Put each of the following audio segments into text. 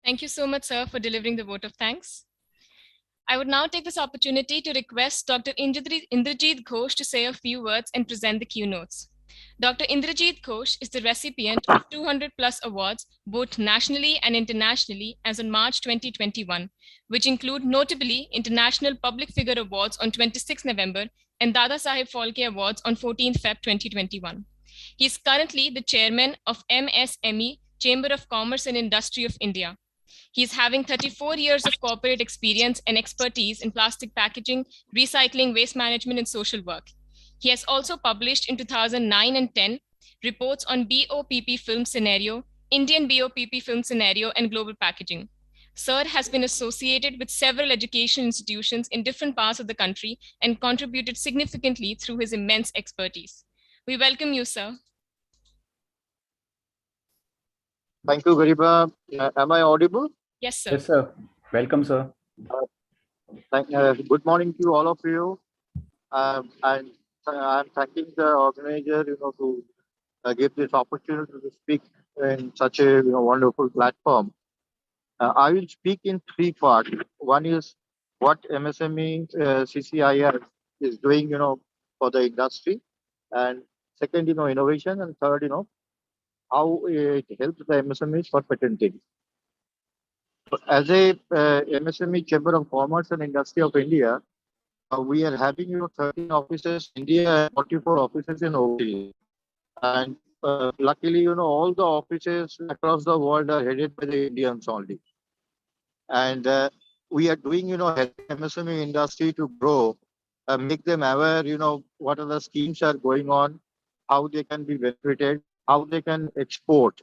Thank you so much, sir, for delivering the vote of thanks. I would now take this opportunity to request Dr. Indrajit Ghosh to say a few words and present the keynotes. Dr. Indrajit Ghosh is the recipient of 200 plus awards, both nationally and internationally, as on March 2021, which include notably International Public Figure Awards on 26 November and Dada Saheb Phalke Awards on 14 Feb 2021. He is currently the chairman of MSME, Chamber of Commerce and Industry of India. He's having 34 years of corporate experience and expertise in plastic packaging, recycling, waste management, and social work. He has also published in 2009 and 10 reports on BOPP film scenario, Indian BOPP film scenario, and global packaging. Sir has been associated with several education institutions in different parts of the country and contributed significantly through his immense expertise. We welcome you, sir. Thank you, Gariba. Am I audible? Yes, sir. Yes, sir. Welcome, sir. Good morning to all of you. And I'm thanking the organizer, to give this opportunity to speak in such a wonderful platform. I will speak in three parts. One is what MSME CCIR is doing, for the industry, and second, innovation, and third, how it helps the MSMEs for patenting. As a MSME Chamber of Commerce and Industry of India, we are having 13 offices in India and 44 offices in overseas. And luckily, all the offices across the world are headed by the Indians only. And we are doing, helping MSME industry to grow, make them aware, what are the schemes are going on, how they can be benefited, how they can export.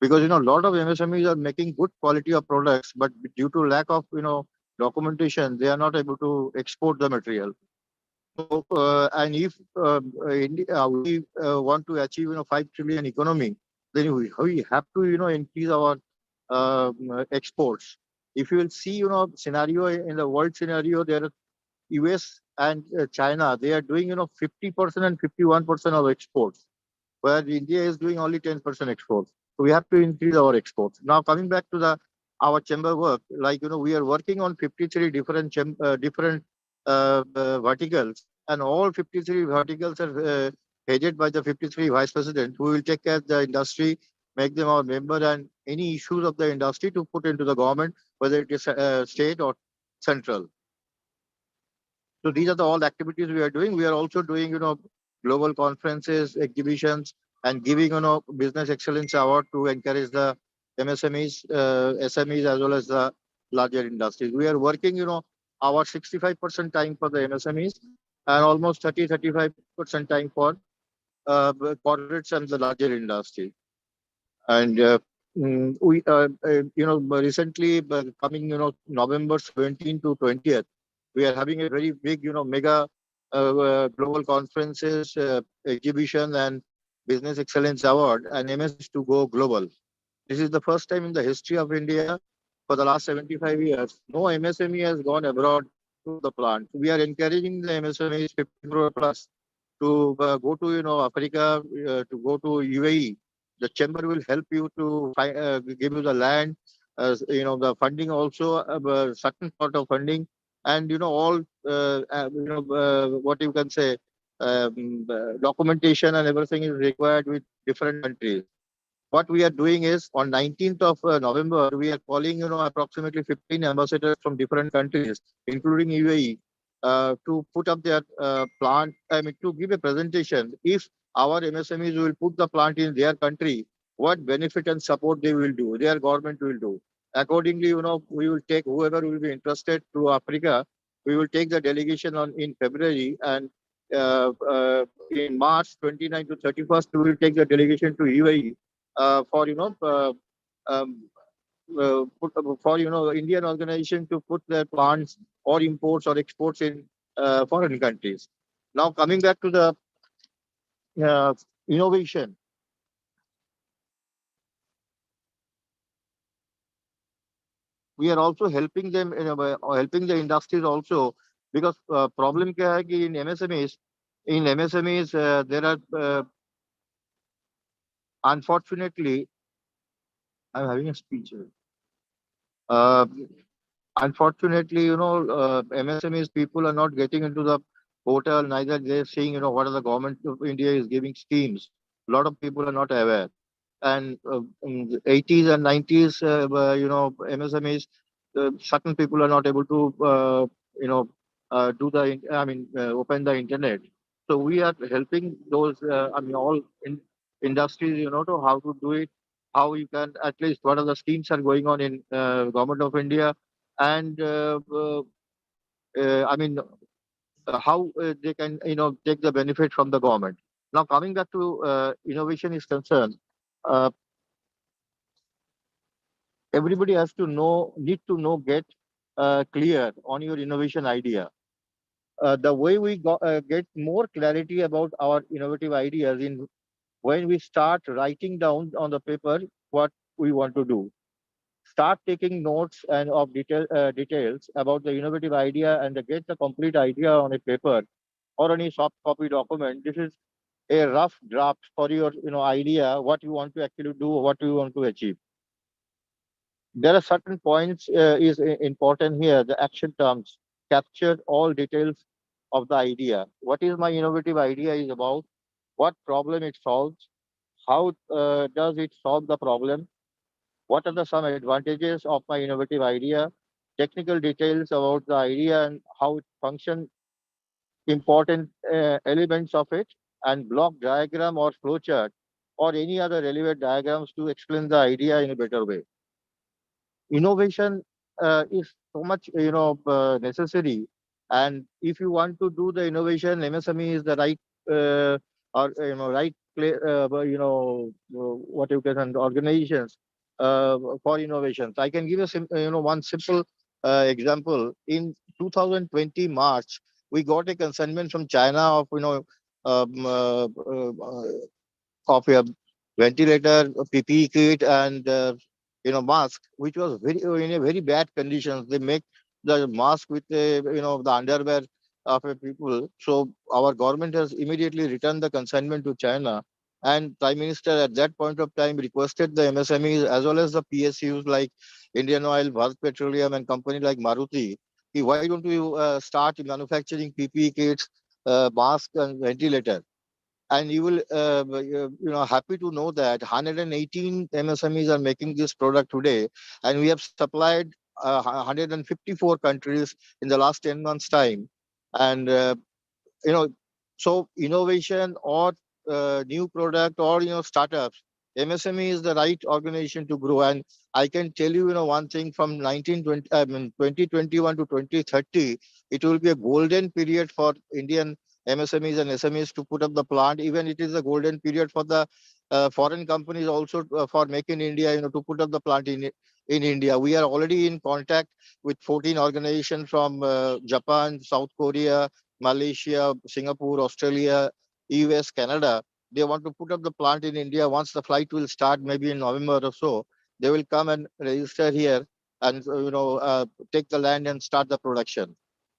Because, a lot of MSMEs are making good quality of products, but due to lack of, documentation, they are not able to export the material. So, and if India, we want to achieve, 5 trillion economy, then we have to, increase our exports. If you will see, scenario in the world scenario, there are US and China, they are doing, 50% and 51% of exports, where India is doing only 10% exports. So we have to increase our exports. Now, coming back to our chamber work, like, we are working on 53 different verticals, and all 53 verticals are headed by the 53 vice president, who will take care of the industry, make them our member, and any issues of the industry to put into the government, whether it is state or central. So these are all activities we are doing. We are also doing, global conferences, exhibitions, and giving, business excellence award to encourage the MSMEs, SMEs, as well as the larger industries. We are working, our 65% time for the MSMEs and almost 35% time for corporates and the larger industry. And we, recently coming, November 17 to 20th, we are having a very big, mega global conferences, exhibition, and business excellence award, and MS to go global. This is the first time in the history of India for the last 75 years. No MSME has gone abroad to the plant. We are encouraging the MSMEs 50 crore plus to go to Africa, to go to UAE. The chamber will help you to give you the land, the funding also, certain sort of funding, and all what you can say, documentation and everything is required with different countries. What we are doing is on 19th of November, we are calling approximately 15 ambassadors from different countries, including UAE, to put up their plant. I mean, to give a presentation. If our MSMEs will put the plant in their country, what benefit and support they will do, their government will do. Accordingly, we will take whoever will be interested to Africa. We will take the delegation in February, and in March 29 to 31st, we will take the delegation to UAE for Indian organization to put their plants or imports or exports in foreign countries. Now, coming back to the innovation. We are also helping them, helping the industries also, because problem kya hai ki in MSMEs, there are, unfortunately, I'm having a speech. Uh, Unfortunately, MSMEs people are not getting into the portal. Neither they're seeing, what are the government of India is giving schemes. A lot of people are not aware. And in the 80s and 90s, MSMEs, certain people are not able to, open the internet. So we are helping those, all industries, to how to do it, how you can, at least what are the schemes are going on in government of India, and how they can, take the benefit from the government. Now, coming back to innovation is concerned, uh, everybody has to need to know, get clear on your innovation idea. The way we get more clarity about our innovative ideas in when we start writing down on the paper what we want to do. Start taking notes and of details about the innovative idea and get the complete idea on a paper or any soft copy document. This is a rough draft for your idea, what you want to actually do, what you want to achieve. There are certain points important here. The action terms capture all details of the idea. What is my innovative idea is about? What problem it solves? How does it solve the problem? What are the some advantages of my innovative idea? Technical details about the idea and how it functions, important elements of it, and block diagram or flowchart or any other relevant diagrams to explain the idea in a better way. Innovation is so much necessary, and if you want to do the innovation, MSME is the right or right what you can, and organizations for innovations. I can give you one simple example. In 2020 March, we got a consignment from China of um, uh, uh, uh, of a ventilator, a PPE kit, and mask, which was very in a very bad conditions. They make the mask with the underwear of a people. So our government has immediately returned the consignment to China, and Prime Minister at that point of time requested the MSMEs as well as the PSUs like Indian Oil, Bharat Petroleum, and company like Maruti. Why don't you start manufacturing PPE kits, mask, and ventilator? And you will happy to know that 118 MSMEs are making this product today, and we have supplied 154 countries in the last 10 months time. And you know so innovation or new product or startups, MSME is the right organization to grow. And I can tell you, one thing, from 1920 2021 to 2030, it will be a golden period for Indian MSMEs and SMEs to put up the plant. Even it is a golden period for the foreign companies also for Make in India, to put up the plant in India. We are already in contact with 14 organizations from Japan, South Korea, Malaysia, Singapore, Australia, US, Canada. They want to put up the plant in India. Once the flight will start, maybe in November or so, they will come and register here and take the land and start the production.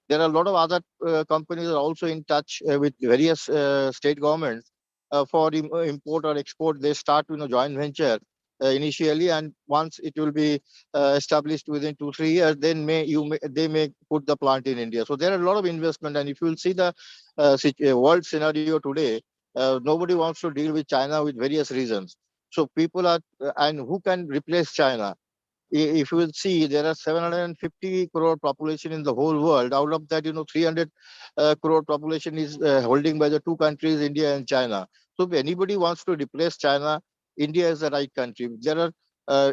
There are a lot of other companies are also in touch with various state governments for import or export. They start joint venture initially, and once it will be established within 2 3 years, then they may put the plant in India. So there are a lot of investment, and if you will see the world scenario today, nobody wants to deal with China with various reasons. So people are, and who can replace China? If you will see, there are 750 crore population in the whole world. Out of that, 300 crore population is holding by the two countries, India and China. So if anybody wants to replace China, India is the right country. There are,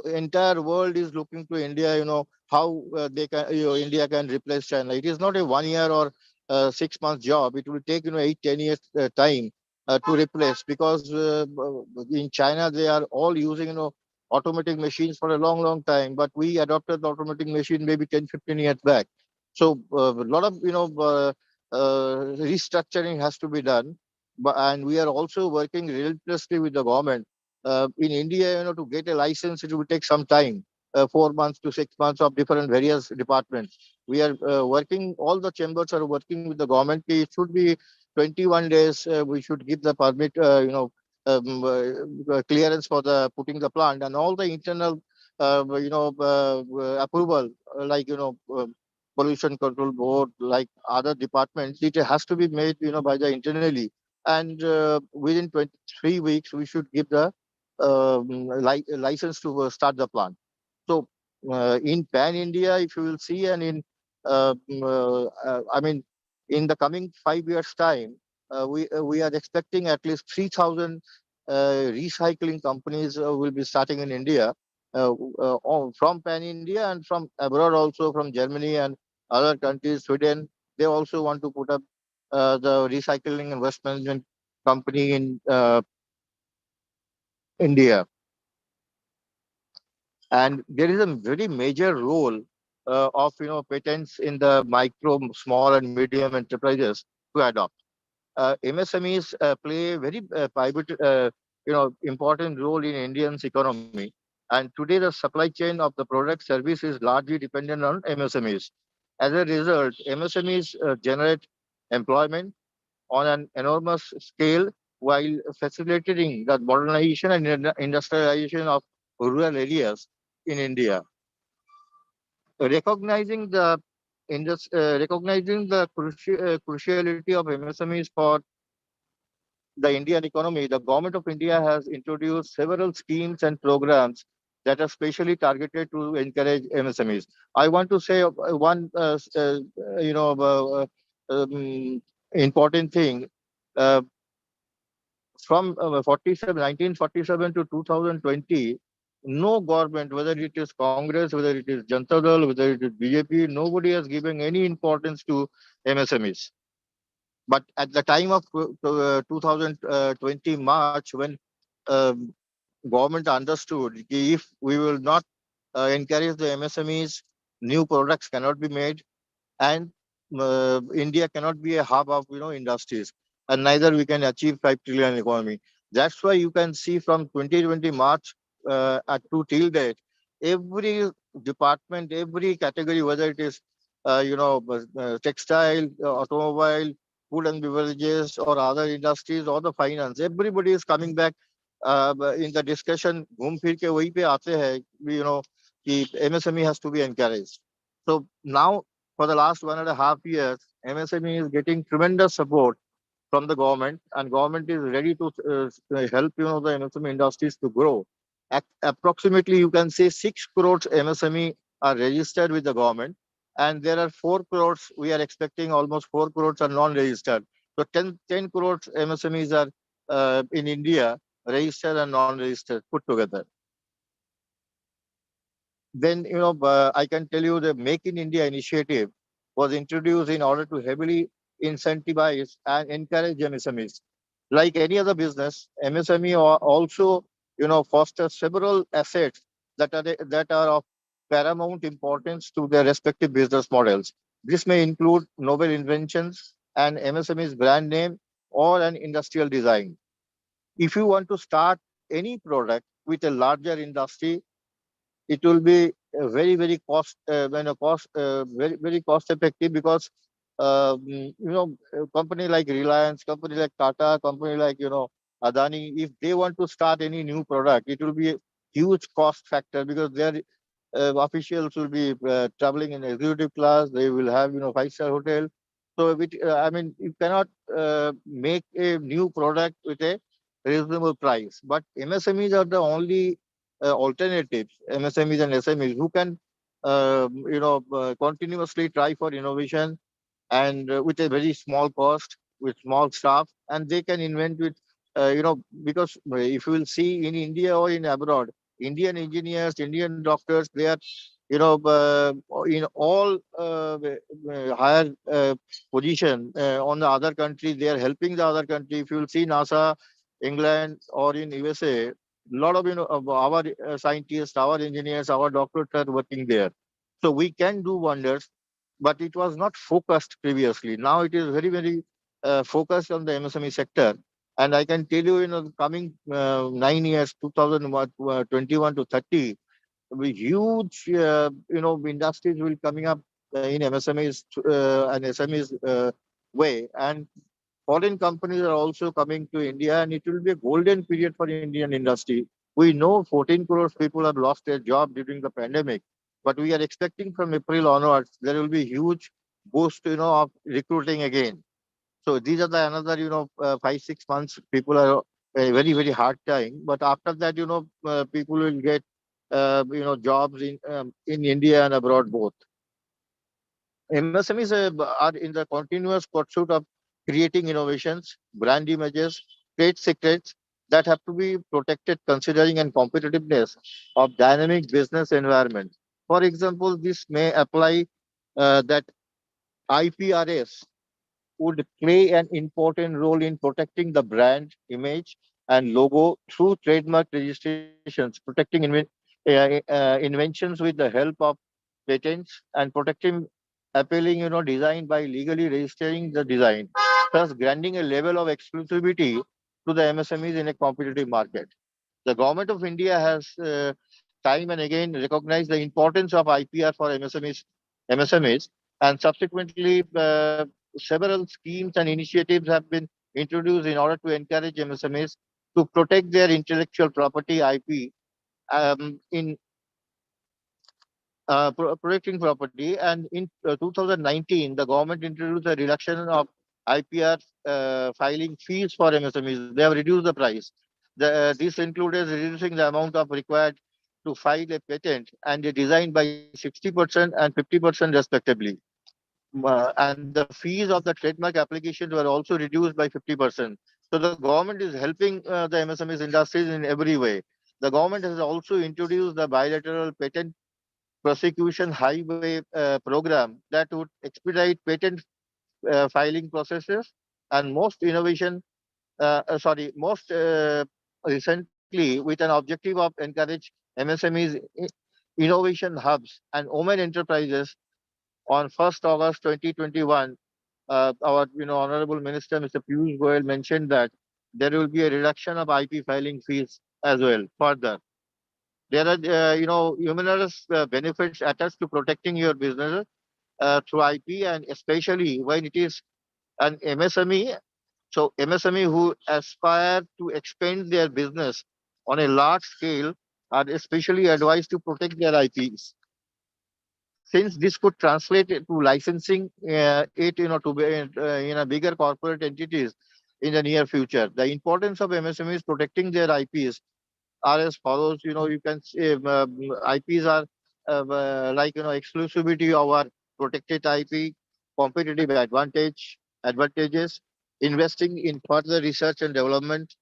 entire world is looking to India, how they can, India can replace China. It is not a 1 year or 6 months job. It will take, 8 10 years time to replace, because in China, they are all using, automatic machines for a long, long time, but we adopted the automatic machine maybe 10 15 years back. So a lot of, restructuring has to be done. And we are also working relentlessly with the government. In India, to get a license, it will take some time, 4 months to 6 months of different various departments. We are working, all the chambers are working with the government. It should be 21 days. We should give the permit, clearance for the putting the plant, and all the internal approval, like, pollution control board, like other departments, it has to be made, by the internally. And within 23 weeks, we should give the license to start the plant. So in Pan India, if you will see, and I mean, in the coming 5 years' time, we are expecting at least 3,000 recycling companies will be starting in India, from Pan India and from abroad also, from Germany and other countries, Sweden. They also want to put up the recycling and waste management company in India. And there is a very major role of patents in the micro, small, and medium enterprises to adopt. MSMEs play a very important role in Indian's economy. And today, the supply chain of the product service is largely dependent on MSMEs. As a result, MSMEs generate employment on an enormous scale while facilitating the modernization and industrialization of rural areas in India. Recognizing the cruciality of MSMEs for the Indian economy, the government of India has introduced several schemes and programs that are specially targeted to encourage MSMEs. I want to say one, important thing. Uh, from 1947 to 2020, no government, whether it is Congress, whether it is Janata Dal, whether it is BJP, nobody has given any importance to MSMEs. But at the time of 2020 March, when um, government understood if we will not encourage the MSMEs, new products cannot be made, and India cannot be a hub of industries, and neither we can achieve 5 trillion economy. That's why you can see from 2020 March at to till date, every department, every category, whether it is textile, automobile, food and beverages, or other industries, or the finance, everybody is coming back in the discussion. घूम फिर के वही पे आते हैं, कि MSME has to be encouraged. So now, for the last 1.5 years, MSME is getting tremendous support from the government, and government is ready to help the MSME industries to grow. Approximately, you can say 6 crores MSME are registered with the government, and there are 4 crores. We are expecting almost 4 crores are non-registered. So 10 crores MSMEs are in India, registered and non-registered put together. Then, I can tell you the Make in India initiative was introduced in order to heavily incentivize and encourage MSMEs. Like any other business, MSME also, foster several assets that are of paramount importance to their respective business models. This may include novel inventions, an MSME's brand name, or an industrial design. If you want to start any product with a larger industry, it will be very very very cost effective, because a company like Reliance, company like Tata, company like Adani, if they want to start any new product, it will be a huge cost factor, because their officials will be traveling in executive class. They will have 5-star hotel. So I mean, you cannot make a new product with a reasonable price. But MSMEs are the only alternatives, MSMEs and SMEs, who can continuously try for innovation, and with a very small cost, with small staff, and they can invent with because if you will see in India or in abroad, Indian engineers, Indian doctors, they are in all higher position on the other country. They are helping the other country. If you will see NASA, England, or in USA, a lot of of our scientists, our engineers, our doctors are working there. So we can do wonders, but it was not focused previously. Now it is very very focused on the MSME sector. And I can tell you, in the coming 9 years, 2021 to 30, huge industries will coming up in MSMEs and SMEs way, and foreign companies are also coming to India, and it will be a golden period for Indian industry. We know 14 crores people have lost their job during the pandemic, but we are expecting from April onwards there will be huge boost, of recruiting again. So these are the another, 5 6 months people are a very very hard time. But after that, people will get jobs in India and abroad both. MSMEs are in the continuous pursuit of creating innovations, brand images, trade secrets that have to be protected considering and competitiveness of dynamic business environment. For example, this may apply that IPRS would play an important role in protecting the brand image and logo through trademark registrations, protecting inventions with the help of patents, and protecting appealing, design by legally registering the design, thus granting a level of exclusivity to the MSMEs in a competitive market. The government of India has time and again recognized the importance of IPR for MSMEs, and subsequently several schemes and initiatives have been introduced in order to encourage MSMEs to protect their intellectual property IP in protecting property. And in 2019, the government introduced a reduction of IPR filing fees for MSMEs. They have reduced the price. This included reducing the amount of required to file a patent and a design by 60% and 50% respectively. And the fees of the trademark applications were also reduced by 50%. So the government is helping the MSMEs industries in every way. The government has also introduced the bilateral patent prosecution highway program that would expedite patent filing processes, and most recently with an objective of encourage MSMEs innovation hubs and women enterprises. On 1st August 2021, our honorable minister Mr. Piyush Goyal mentioned that there will be a reduction of IP filing fees as well further. There are numerous benefits attached to protecting your business through IP, and especially when it is an MSME. So MSME who aspire to expand their business on a large scale are especially advised to protect their IPs, since this could translate it to licensing it, to be bigger corporate entities in the near future. The importance of MSMEs protecting their IPs are as follows. You can say IPs are like exclusivity over protected IP, competitive advantages, investing in further research and development.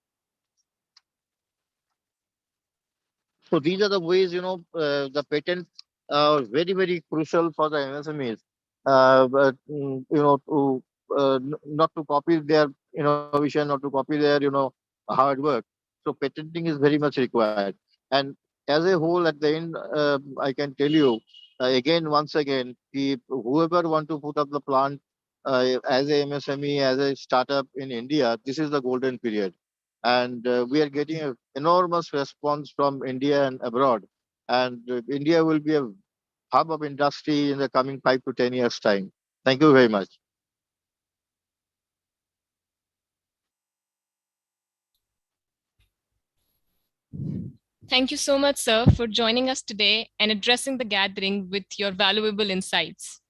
So these are the ways, the patent very, very crucial for the MSMEs, to not to copy their innovation, not to copy their, hard work. So patenting is very much required. And as a whole, at the end, I can tell you again, once again, whoever want to put up the plant as a MSME, as a startup in India, this is the golden period. And we are getting an enormous response from India and abroad. And India will be a hub of industry in the coming 5 to 10 years' time. Thank you very much. Thank you so much, sir, for joining us today and addressing the gathering with your valuable insights.